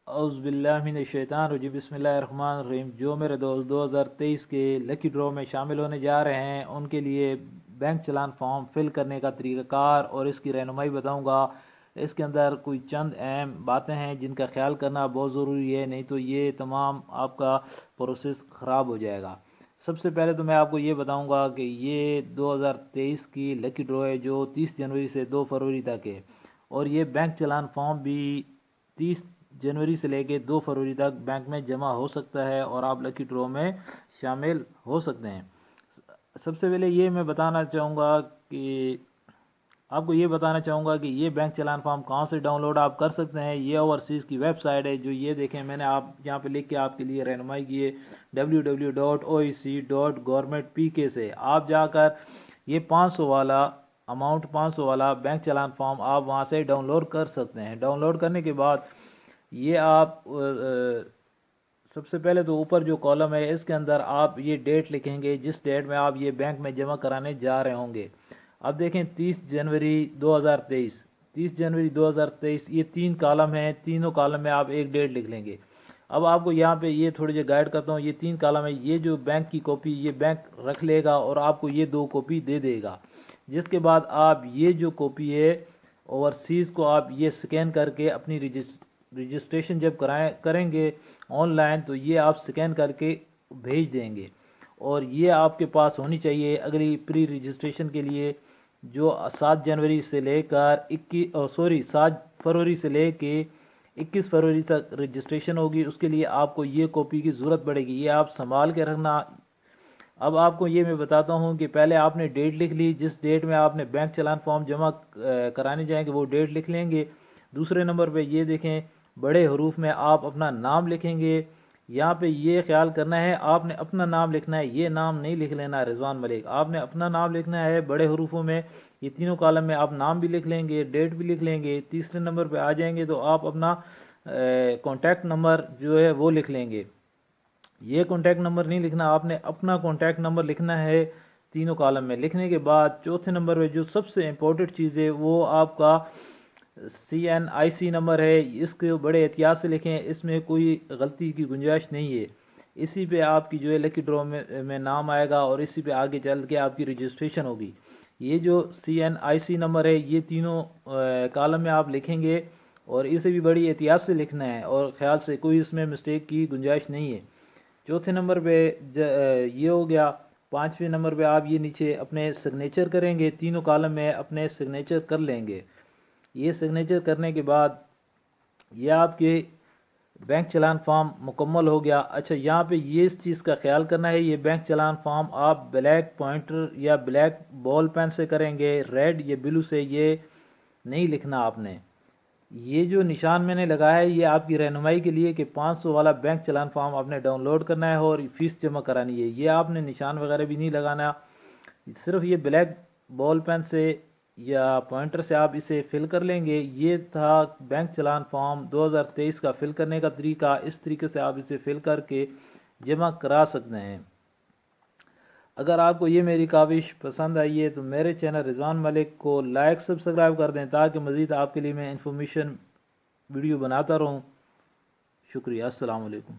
اعوذ باللہ من الشیطان الرجیم، بسم اللہ الرحمن الرحیم۔ جو میرے دوست 2023 کے لکی ڈرا میں شامل ہونے جا رہے ہیں ان کے لیے بینک چلان فارم فل کرنے کا طریقہ کار اور اس کی رہنمائی بتاؤں گا۔ اس کے اندر کوئی چند اہم باتیں ہیں جن کا خیال کرنا بہت ضروری ہے، نہیں تو یہ تمام آپ کا پروسیس خراب ہو جائے گا۔ سب سے پہلے تو میں آپ کو یہ بتاؤں گا کہ یہ 2023 کی لکی ڈرا ہے جو 30 جنوری سے 2 فروری تک ہے، اور یہ بینک چلان فارم بھی 30 جنوری سے لے کے 2 فروری تک بینک میں جمع ہو سکتا ہے اور آپ لکی ڈرا میں شامل ہو سکتے ہیں۔ سب سے پہلے یہ میں بتانا چاہوں گا کہ آپ کو یہ بتانا چاہوں گا کہ یہ بینک چلان فارم کہاں سے ڈاؤن لوڈ آپ کر سکتے ہیں۔ یہ اوورسیز کی ویب سائٹ ہے، جو یہ دیکھیں میں نے آپ یہاں پہ لکھ کے آپ کے لیے رہنمائی کی ہے www.oec.government.pk سے۔ آپ جا کر یہ 500 والا بینک چلان فارم آپ وہاں سے ڈاؤن لوڈ کر سکتے ہیں۔ ڈاؤن لوڈ کرنے کے بعد یہ آپ سب سے پہلے تو اوپر جو کالم ہے اس کے اندر آپ یہ ڈیٹ لکھیں گے جس ڈیٹ میں آپ یہ بینک میں جمع کرانے جا رہے ہوں گے۔ اب دیکھیں 30 جنوری 2023 یہ 3 کالم ہیں، تینوں کالم میں آپ ایک ڈیٹ لکھ لیں گے۔ اب آپ کو یہاں پہ یہ تھوڑی جی گائیڈ کرتا ہوں، یہ 3 کالم ہے، یہ جو بینک کی کاپی یہ بینک رکھ لے گا اور آپ کو یہ 2 کاپی دے دے گا، جس کے بعد آپ یہ جو کاپی ہے اوورسیز کو آپ یہ سکین کر کے اپنی رجسٹریشن جب کریں گے آن لائن تو یہ آپ سکین کر کے بھیج دیں گے، اور یہ آپ کے پاس ہونی چاہیے اگلی پری رجسٹریشن کے لیے، جو 7 جنوری سے لے کر 7 فروری سے لے کے 21 فروری تک رجسٹریشن ہوگی۔ اس کے لیے آپ کو یہ کاپی کی ضرورت پڑے گی، یہ آپ سنبھال کے رکھنا۔ اب آپ کو یہ میں بتاتا ہوں کہ پہلے آپ نے ڈیٹ لکھ لی، جس ڈیٹ میں آپ نے بینک چلان فارم جمع کرانے جائیں گے وہ ڈیٹ لکھ لیں گے۔ دوسرے نمبر پہ یہ دیکھیں بڑے حروف میں آپ اپنا نام لکھیں گے۔ یہاں پہ یہ خیال کرنا ہے آپ نے اپنا نام لکھنا ہے، یہ نام نہیں لکھ لینا رضوان ملک، آپ نے اپنا نام لکھنا ہے بڑے حروفوں میں۔ یہ تینوں کالم میں آپ نام بھی لکھ لیں گے، ڈیٹ بھی لکھ لیں گے۔ تیسرے نمبر پہ آ جائیں گے تو آپ اپنا کانٹیکٹ نمبر جو ہے وہ لکھ لیں گے۔ یہ کانٹیکٹ نمبر نہیں لکھنا، آپ نے اپنا کانٹیکٹ نمبر لکھنا ہے تینوں کالم میں۔ لکھنے کے بعد چوتھے نمبر پہ جو سب سے امپورٹنٹ چیز ہے وہ آپ کا CNIC نمبر ہے، اس کو بڑے احتیاط سے لکھیں، اس میں کوئی غلطی کی گنجائش نہیں ہے۔ اسی پہ آپ کی جو ہے لکی ڈرا میں نام آئے گا اور اسی پہ آگے چل کے آپ کی رجسٹریشن ہوگی۔ یہ جو CNIC نمبر ہے یہ تینوں کالم میں آپ لکھیں گے اور اسے بھی بڑی احتیاط سے لکھنا ہے اور خیال سے، کوئی اس میں مسٹیک کی گنجائش نہیں ہے۔ چوتھے نمبر پہ یہ ہو گیا۔ پانچویں نمبر پہ آپ یہ نیچے اپنے سگنیچر کریں گے، تینوں کالم میں اپنے سگنیچر کر لیں گے۔ یہ سگنیچر کرنے کے بعد یہ آپ کے بینک چلان فارم مکمل ہو گیا۔ اچھا یہاں پہ یہ اس چیز کا خیال کرنا ہے، یہ بینک چلان فارم آپ بلیک پوائنٹر یا بلیک بال پین سے کریں گے، ریڈ یا بلو سے یہ نہیں لکھنا آپ نے۔ یہ جو نشان میں نے لگایا ہے یہ آپ کی رہنمائی کے لیے کہ 500 والا بینک چلان فارم آپ نے ڈاؤن لوڈ کرنا ہے اور فیس جمع کرانی ہے، یہ آپ نے نشان وغیرہ بھی نہیں لگانا، صرف یہ بلیک بال پین سے یا پوائنٹر سے آپ اسے فل کر لیں گے۔ یہ تھا بینک چلان فارم 2023 کا فل کرنے کا طریقہ، اس طریقے سے آپ اسے فل کر کے جمع کرا سکتے ہیں۔ اگر آپ کو یہ میری کاوش پسند آئی ہے تو میرے چینل رضوان ملک کو لائک سبسکرائب کر دیں تاکہ مزید آپ کے لیے میں انفارمیشن ویڈیو بناتا رہوں۔ شکریہ، السلام علیکم۔